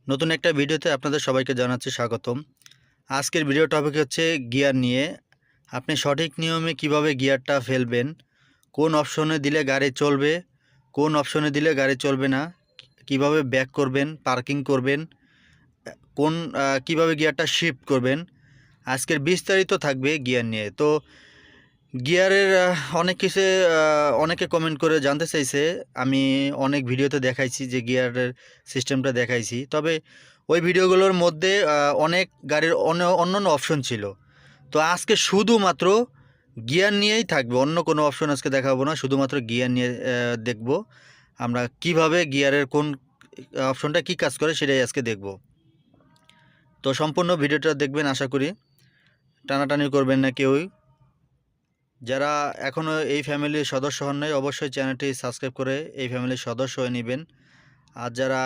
নতুন একটা ভিডিওতে আপনাদের সবাইকে জানাচ্ছি স্বাগতম। আজকের ভিডিও টপিক হচ্ছে গিয়ার নিয়ে। আপনি সঠিক নিয়মে কিভাবে গিয়ারটা ফেলবেন, কোন অপশনে দিলে গাড়ি চলবে, কোন অপশনে দিলে গাড়ি চলবে না, কিভাবে ব্যাক করবেন, পার্কিং করবেন, কোন কিভাবে গিয়ারটা শিফট করবেন। আজকের বিস্তারিত থাকবে গিয়ার নিয়ে। তো গিয়ারের অনেক কিছু অনেকে কমেন্ট করে জানতে চাইছে। আমি অনেক ভিডিওতে দেখাইছি যে গিয়ারের সিস্টেমটা দেখাইছি, তবে ওই ভিডিওগুলোর মধ্যে অনেক গাড়ির অন্যান্য অপশন ছিল। তো আজকে শুধুমাত্র গিয়ার নিয়েই থাকবে, অন্য কোনো অপশন আজকে দেখাবো না, শুধুমাত্র গিয়ার নিয়ে দেখব আমরা কিভাবে গিয়ারের কোন অপশনটা কি কাজ করে সেটাই আজকে দেখব। তো সম্পূর্ণ ভিডিওটা দেখবেন আশা করি, টানাটানি করবেন না কেউই। যারা এখনও এই ফ্যামিলির সদস্য হন নাই অবশ্যই চ্যানেলটি সাবস্ক্রাইব করে এই ফ্যামিলির সদস্য হয়ে নেবেন। আর যারা